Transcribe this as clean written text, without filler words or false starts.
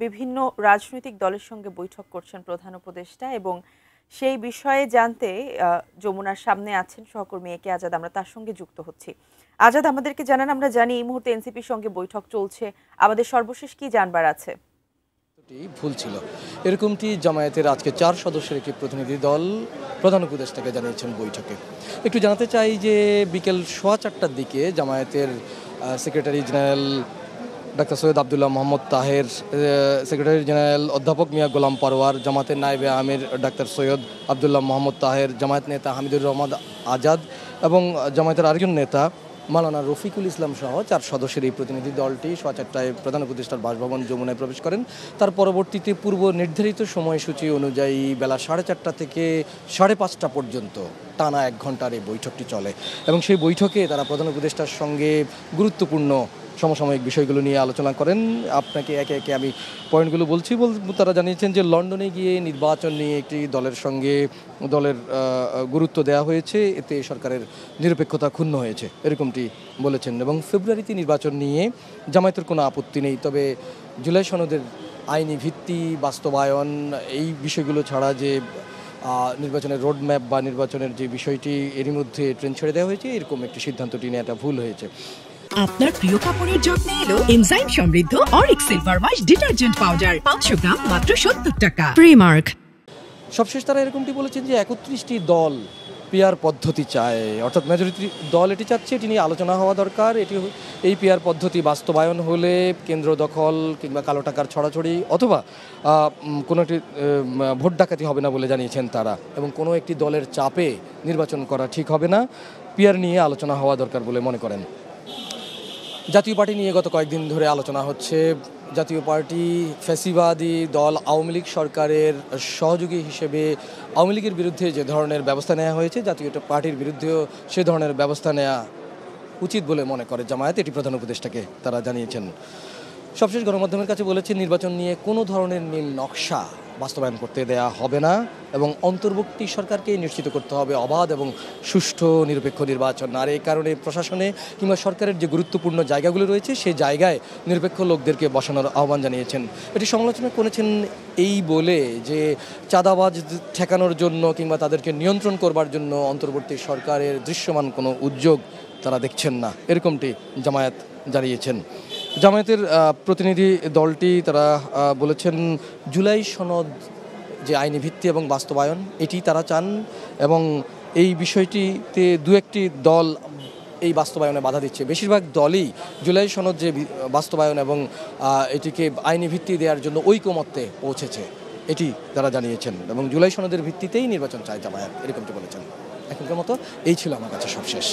বিভিন্ন রাজনৈতিক দলের সঙ্গে বৈঠক করছেন প্রধান উপদেষ্টা এবং সেই বিষয়ে জানতে যমুনার সামনে আছেন সহকর্মী একে আজাদ। আমরা তার সঙ্গে যুক্ত হচ্ছি। আজাদ, আমাদেরকে জানান, আমরা জানি এই মুহূর্তে এনসিপির সঙ্গে বৈঠক চলছে, আমাদের সর্বশেষ কি জানবার আছে? ভুল ছিল এরকমটি জামায়াতের আজকে 4 সদস্যের একটি প্রতিনিধি দল প্রধান উপদেষ্টাকে জানিয়েছেন বৈঠকে। একটু জানাতে চাই যে বিকেল 4:15টার দিকে জামায়াতের secretary general doctor Syed Abdullah Mohammad Taher, secretary general অধ্যাপক মিয়া গোলাম পারওয়ার, জামাতের নায়েবে আমির ডাক্তার সৈয়দ আবদুল্লাহ মোহাম্মদ তাহের, জামায়াত নেতা হামিদুর রহমান আজাদ এবং জামায়াতের আরেকজন নেতা মাওলানা রফিকুল ইসলাম সহ 4 সদস্যের এই প্রতিনিধি দলটি 4:15টায় প্রধান উপদেষ্টার বাসভবন যমুনায় প্রবেশ করেন। তার পরবর্তীতে পূর্ব নির্ধারিত সময়সূচি অনুযায়ী বেলা 4:30 থেকে 5:30 পর্যন্ত টানা 1 ঘন্টার এই বৈঠকটি চলে এবং সেই বৈঠকে তারা প্রধান উপদেষ্টার সঙ্গে গুরুত্বপূর্ণ সমসাময়িক বিষয়গুলো নিয়ে আলোচনা করেন। আপনাকে একে একে আমি পয়েন্টগুলো বলছি। তারা জানিয়েছেন যে লন্ডনে গিয়ে নির্বাচন নিয়ে একটি দলের সঙ্গে দলের গুরুত্ব দেওয়া হয়েছে, এতে সরকারের নিরপেক্ষতা ক্ষুণ্ণ হয়েছে এরকমটি বলেছেন এবং ফেব্রুয়ারিতে নির্বাচন নিয়ে জামায়াতের কোনো আপত্তি নেই, তবে জুলাই সনদের আইনি ভিত্তি বাস্তবায়ন এই বিষয়গুলো ছাড়া যে নির্বাচনের রোডম্যাপ বা নির্বাচনের যে বিষয়টি এরই মধ্যে ট্রেন ছেড়ে দেওয়া হয়েছে, এরকম একটি সিদ্ধান্তটি নিয়ে একটা ভুল হয়েছে। আপনার প্রিয় কাপড়ের যত্নে এলো এনজাইম সমৃদ্ধ Arik silver wash detergent powder 500 গ্রাম মাত্র 70 টাকা। প্রিমার্ক। সবশেষ তারা এরকমটি বলেছেন যে 31টি দল পিআর পদ্ধতি চায়, অর্থাৎ মেজরিটি দল এটি চাচ্ছে, এটি নিয়ে আলোচনা হওয়া দরকার। এই পিআর পদ্ধতি বাস্তবায়ন হলে কেন্দ্র দখল কিংবা কালো টাকার ছড়াছড়ি অথবা কোনো একটি ভোট ডাকাতি হবে না বলে জানিয়েছেন তারা, এবং কোনো একটি দলের চাপে নির্বাচন করা ঠিক হবে না। পিআর নিয়ে আলোচনা হওয়া দরকার বলে মনে করেন। জাতীয় পার্টি নিয়ে গত কয়েকদিন ধরে আলোচনা হচ্ছে। জাতীয় পার্টি ফ্যাসিবাদী দল আওয়ামী লীগ সরকারের সহযোগী হিসেবে আওয়ামী লীগের বিরুদ্ধে যে ধরনের ব্যবস্থা নেওয়া হয়েছে, জাতীয় পার্টির বিরুদ্ধেও সে ধরনের ব্যবস্থা নেওয়া উচিত বলে মনে করে জামায়াত, এটি প্রধান উপদেষ্টাকে তারা জানিয়েছেন। সবশেষ গণমাধ্যমের কাছে বলেছে নির্বাচন নিয়ে কোনো ধরনের নীল নকশা বাস্তবায়ন করতে দেয়া হবে না এবং অন্তর্বর্তী সরকারকে নিশ্চিত করতে হবে অবাধ এবং সুষ্ঠু নিরপেক্ষ নির্বাচন। আর এই কারণে প্রশাসনে কিংবা সরকারের যে গুরুত্বপূর্ণ জায়গাগুলো রয়েছে সেই জায়গায় নিরপেক্ষ লোকদেরকে বসানোর আহ্বান জানিয়েছেন। এটি সমালোচনা করেছেন এই বলে যে চাঁদাবাজ ঠেকানোর জন্য কিংবা তাদেরকে নিয়ন্ত্রণ করবার জন্য অন্তর্বর্তী সরকারের দৃশ্যমান কোনো উদ্যোগ তারা দেখছেন না, এরকমটি জামায়াত জানিয়েছেন। জামায়াতের প্রতিনিধি দলটি তারা বলেছেন জুলাই সনদ যে আইনি ভিত্তি এবং বাস্তবায়ন এটি তারা চান এবং এই বিষয়টিতে দু একটি দল এই বাস্তবায়নে বাধা দিচ্ছে। বেশিরভাগ দলই জুলাই সনদ যে বাস্তবায়ন এবং এটিকে আইনি ভিত্তি দেওয়ার জন্য ঐকমত্যে পৌঁছেছে, এটি তারা জানিয়েছেন এবং জুলাই সনদের ভিত্তিতেই নির্বাচন চায় জামায়াত, এরকমটি বলেছেন। এখনকার মতো এই ছিল আমার কাছে সবশেষ।